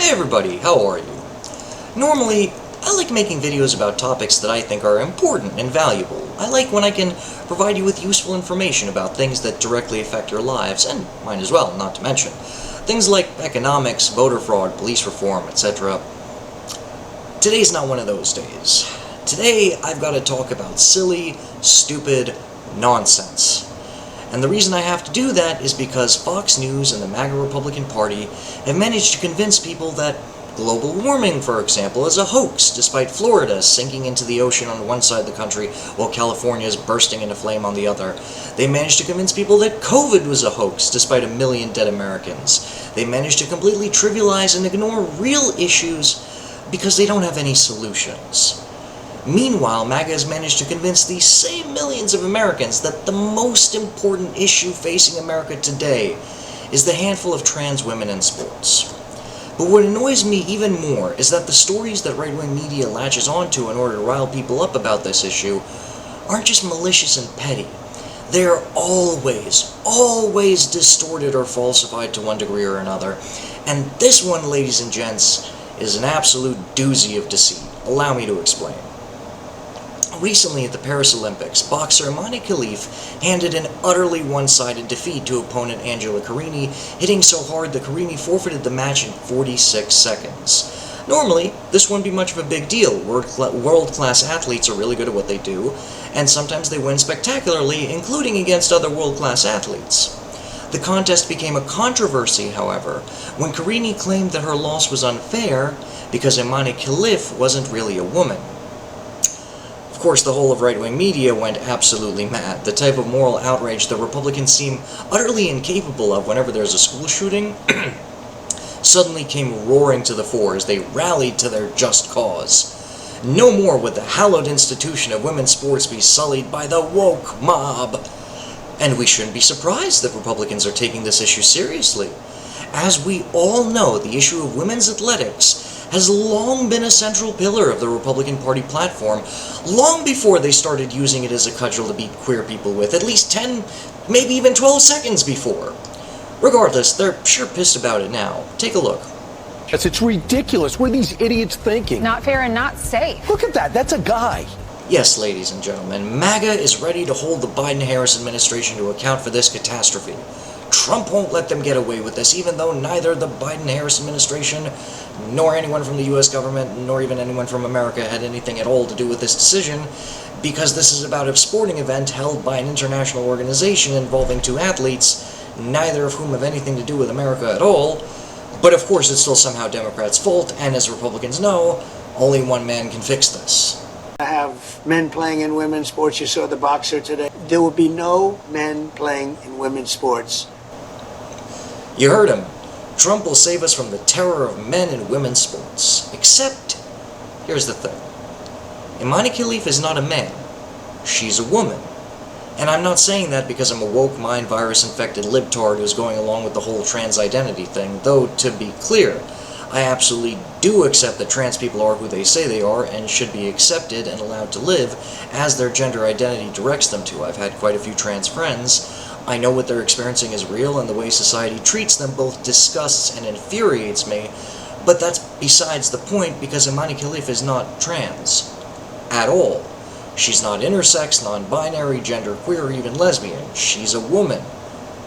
Hey everybody, how are you? Normally, I like making videos about topics that I think are important and valuable. I like when I can provide you with useful information about things that directly affect your lives, and mine as well, not to mention. Things like economics, voter fraud, police reform, etc. Today's not one of those days. Today, I've got to talk about silly, stupid nonsense. And the reason I have to do that is because Fox News and the MAGA Republican Party have managed to convince people that global warming, for example, is a hoax, despite Florida sinking into the ocean on one side of the country while California is bursting into flame on the other. They managed to convince people that COVID was a hoax, despite 1 million dead Americans. They managed to completely trivialize and ignore real issues because they don't have any solutions. Meanwhile, MAGA has managed to convince these same millions of Americans that the most important issue facing America today is the handful of trans women in sports. But what annoys me even more is that the stories that right-wing media latches onto in order to rile people up about this issue aren't just malicious and petty. They are always distorted or falsified to one degree or another. And this one, ladies and gents, is an absolute doozy of deceit. Allow me to explain. Recently at the Paris Olympics, boxer Imane Khelif handed an utterly one-sided defeat to opponent Angela Carini, hitting so hard that Carini forfeited the match in 46 seconds. Normally, this wouldn't be much of a big deal. World-class athletes are really good at what they do, and sometimes they win spectacularly, including against other world-class athletes. The contest became a controversy, however, when Carini claimed that her loss was unfair because Imane Khelif wasn't really a woman. Of course, the whole of right-wing media went absolutely mad, the type of moral outrage that Republicans seem utterly incapable of whenever there's a school shooting, suddenly came roaring to the fore as they rallied to their just cause. No more would the hallowed institution of women's sports be sullied by the woke mob. And we shouldn't be surprised that Republicans are taking this issue seriously. As we all know, the issue of women's athletics has long been a central pillar of the Republican Party platform, long before they started using it as a cudgel to beat queer people with, at least 10, maybe even 12 seconds before. Regardless, they're sure pissed about it now. Take a look. Yes, it's ridiculous. What are these idiots thinking? Not fair and not safe. Look at that. That's a guy. Yes, ladies and gentlemen, MAGA is ready to hold the Biden-Harris administration to account for this catastrophe. Trump won't let them get away with this, even though neither the Biden-Harris administration, nor anyone from the US government, nor even anyone from America had anything at all to do with this decision, because this is about a sporting event held by an international organization involving two athletes, neither of whom have anything to do with America at all. But of course it's still somehow Democrats' fault, and as Republicans know, only one man can fix this. Have men playing in women's sports. You saw the boxer today. There will be no men playing in women's sports. You heard him. Trump will save us from the terror of men in women's sports. Except, here's the thing. Imane Khelif is not a man. She's a woman. And I'm not saying that because I'm a woke mind virus-infected libtard who's going along with the whole trans identity thing, though, to be clear, I absolutely do accept that trans people are who they say they are and should be accepted and allowed to live as their gender identity directs them to. I've had quite a few trans friends. I know what they're experiencing is real, and the way society treats them both disgusts and infuriates me, but that's besides the point because Imane Khelif is not trans. At all. She's not intersex, non-binary, genderqueer, or even lesbian. She's a woman.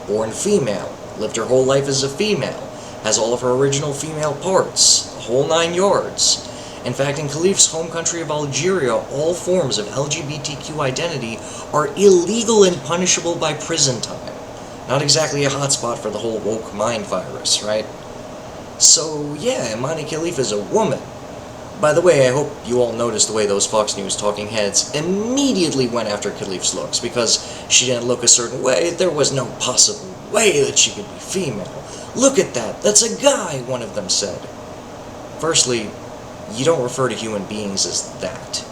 Born female. Lived her whole life as a female. Has all of her original female parts. The whole 9 yards. In fact, in Khelif's home country of Algeria, all forms of LGBTQ identity are illegal and punishable by prison time. Not exactly a hotspot for the whole woke mind virus, right? So, yeah, Imane Khelif is a woman. By the way, I hope you all noticed the way those Fox News talking heads immediately went after Khelif's looks. Because she didn't look a certain way, there was no possible way that she could be female. Look at that, that's a guy, one of them said. Firstly, you don't refer to human beings as that.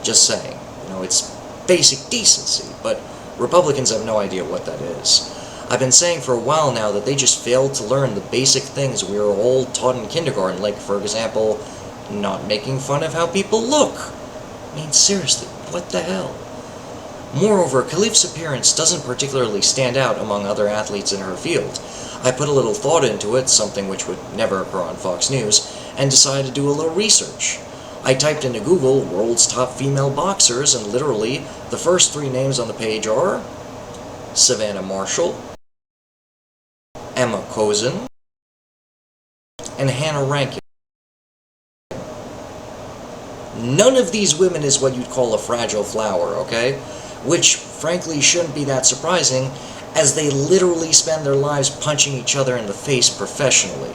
Just saying. You know, it's basic decency, but Republicans have no idea what that is. I've been saying for a while now that they just failed to learn the basic things we were all taught in kindergarten, like, for example, not making fun of how people look. I mean, seriously, what the hell? Moreover, Khelif's appearance doesn't particularly stand out among other athletes in her field. I put a little thought into it, something which would never occur on Fox News, and decided to do a little research. I typed into Google, world's top female boxers, and literally, the first 3 names on the page are Savannah Marshall, Emma Kozin, and Hannah Rankin. None of these women is what you'd call a fragile flower, okay? Which, frankly, shouldn't be that surprising, as they literally spend their lives punching each other in the face professionally.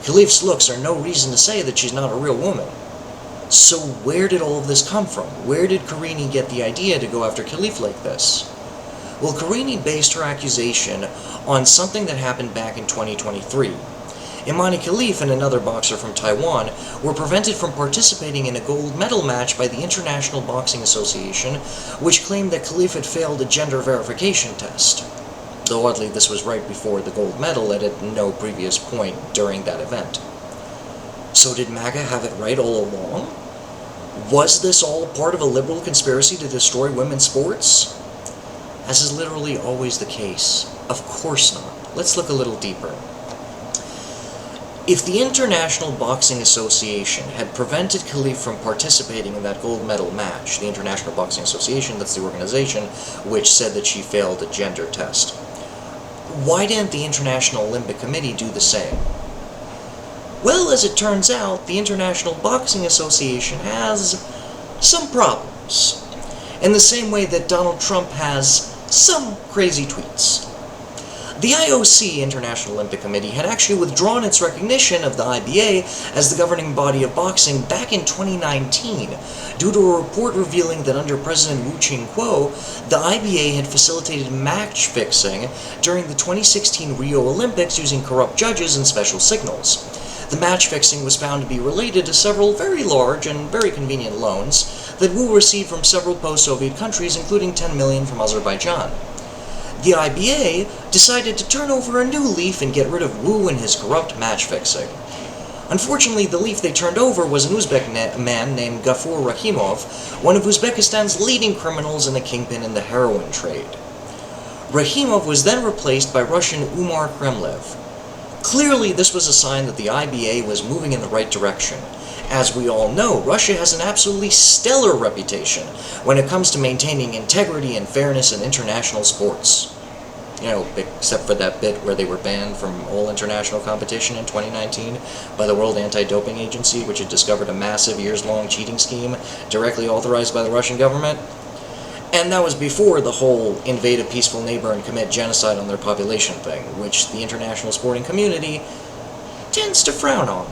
Khelif's looks are no reason to say that she's not a real woman. So where did all of this come from? Where did Carini get the idea to go after Khelif like this? Well, Carini based her accusation on something that happened back in 2023. Imane Khelif and another boxer from Taiwan were prevented from participating in a gold medal match by the International Boxing Association, which claimed that Khelif had failed a gender verification test. Though oddly, this was right before the gold medal and at no previous point during that event. So did MAGA have it right all along? Was this all part of a liberal conspiracy to destroy women's sports? As is literally always the case, of course not. Let's look a little deeper. If the International Boxing Association had prevented Khelif from participating in that gold medal match, the International Boxing Association, that's the organization which said that she failed a gender test, why didn't the International Olympic Committee do the same? Well, as it turns out, the International Boxing Association has some problems, in the same way that Donald Trump has some crazy tweets. The IOC, International Olympic Committee, had actually withdrawn its recognition of the IBA as the governing body of boxing back in 2019, due to a report revealing that under President Wu Qingguo, the IBA had facilitated match fixing during the 2016 Rio Olympics using corrupt judges and special signals. The match fixing was found to be related to several very large and very convenient loans that Wu received from several post-Soviet countries, including 10 million from Azerbaijan. The IBA decided to turn over a new leaf and get rid of Wu and his corrupt match fixing. Unfortunately, the leaf they turned over was an Uzbek man named Gafur Rahimov, one of Uzbekistan's leading criminals and a kingpin in the heroin trade. Rahimov was then replaced by Russian Umar Kremlev. Clearly, this was a sign that the IBA was moving in the right direction. As we all know, Russia has an absolutely stellar reputation when it comes to maintaining integrity and fairness in international sports. You know, except for that bit where they were banned from all international competition in 2019 by the World Anti-Doping Agency, which had discovered a massive years-long cheating scheme directly authorized by the Russian government. And that was before the whole invade a peaceful neighbor and commit genocide on their population thing, which the international sporting community tends to frown on.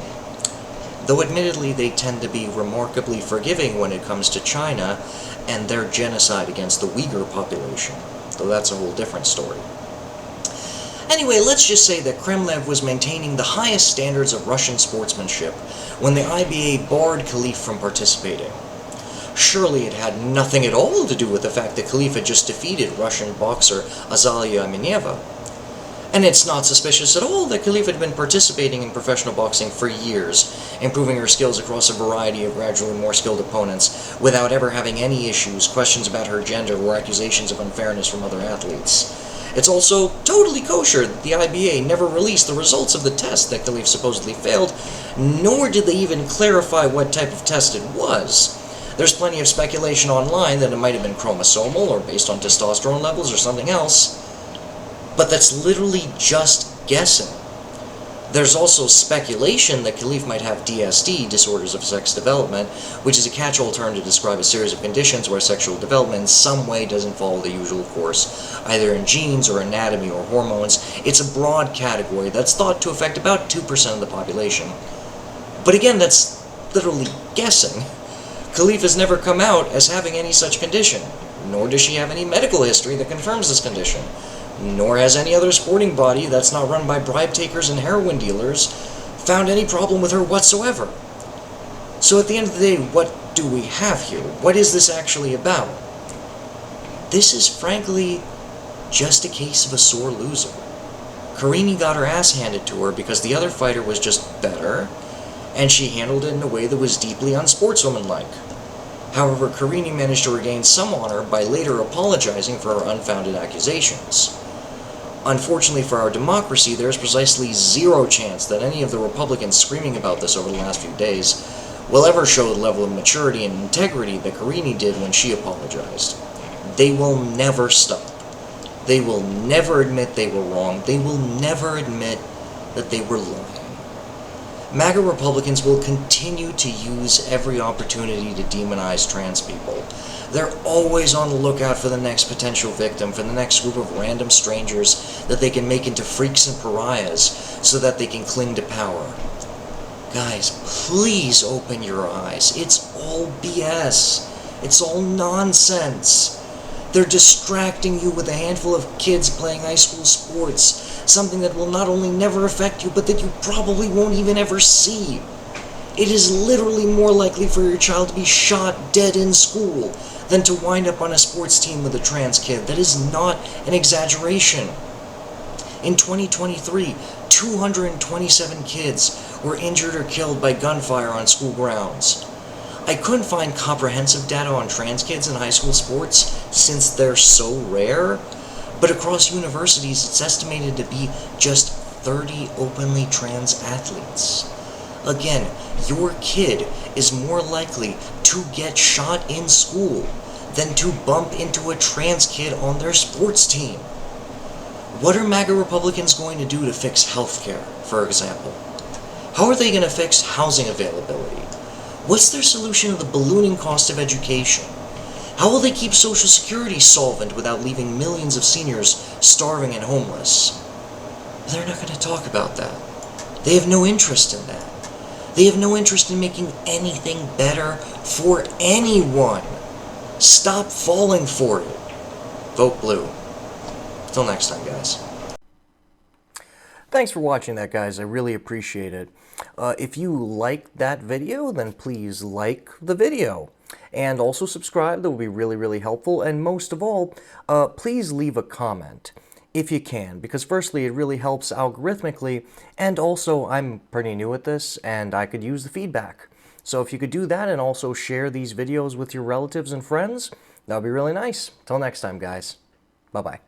Though admittedly they tend to be remarkably forgiving when it comes to China and their genocide against the Uyghur population, though that's a whole different story. Anyway, let's just say that Kremlev was maintaining the highest standards of Russian sportsmanship when the IBA barred Khelif from participating. Surely it had nothing at all to do with the fact that Khelif had just defeated Russian boxer Azalia Mineva. And it's not suspicious at all that Khelif had been participating in professional boxing for years, improving her skills across a variety of gradually more skilled opponents, without ever having any issues, questions about her gender, or accusations of unfairness from other athletes. It's also totally kosher that the IBA never released the results of the test that Khelif supposedly failed, nor did they even clarify what type of test it was. There's plenty of speculation online that it might have been chromosomal, or based on testosterone levels, or something else. But that's literally just guessing. There's also speculation that Khelif might have DSD, disorders of sex development, which is a catch-all term to describe a series of conditions where sexual development in some way doesn't follow the usual course, either in genes or anatomy or hormones. It's a broad category that's thought to affect about 2% of the population. But again, that's literally guessing. Khelif has never come out as having any such condition, nor does she have any medical history that confirms this condition. Nor has any other sporting body that's not run by bribe takers and heroin dealers found any problem with her whatsoever. So at the end of the day, what do we have here? What is this actually about? This is frankly just a case of a sore loser. Carini got her ass handed to her because the other fighter was just better, and she handled it in a way that was deeply unsportswomanlike. However, Carini managed to regain some honor by later apologizing for her unfounded accusations. Unfortunately for our democracy, there is precisely zero chance that any of the Republicans screaming about this over the last few days will ever show the level of maturity and integrity that Carini did when she apologized. They will never stop. They will never admit they were wrong. They will never admit that they were lying. MAGA Republicans will continue to use every opportunity to demonize trans people. They're always on the lookout for the next potential victim, for the next group of random strangers that they can make into freaks and pariahs so that they can cling to power. Guys, please open your eyes. It's all BS. It's all nonsense. They're distracting you with a handful of kids playing high school sports, something that will not only never affect you, but that you probably won't even ever see. It is literally more likely for your child to be shot dead in school than to wind up on a sports team with a trans kid. That is not an exaggeration. In 2023, 227 kids were injured or killed by gunfire on school grounds. I couldn't find comprehensive data on trans kids in high school sports since they're so rare, but across universities it's estimated to be just 30 openly trans athletes. Again, your kid is more likely to get shot in school than to bump into a trans kid on their sports team. What are MAGA Republicans going to do to fix healthcare, for example? How are they going to fix housing availability? What's their solution to the ballooning cost of education? How will they keep Social Security solvent without leaving millions of seniors starving and homeless? They're not going to talk about that. They have no interest in that. They have no interest in making anything better for anyone. Stop falling for it. Vote blue. Till next time, guys. Thanks for watching that, guys. I really appreciate it. If you liked that video, then please like the video. And also subscribe. That would be really, really helpful. And most of all, please leave a comment if you can. Because firstly, it really helps algorithmically. And also, I'm pretty new at this, and I could use the feedback. So if you could do that and also share these videos with your relatives and friends, that would be really nice. Till next time, guys. Bye-bye.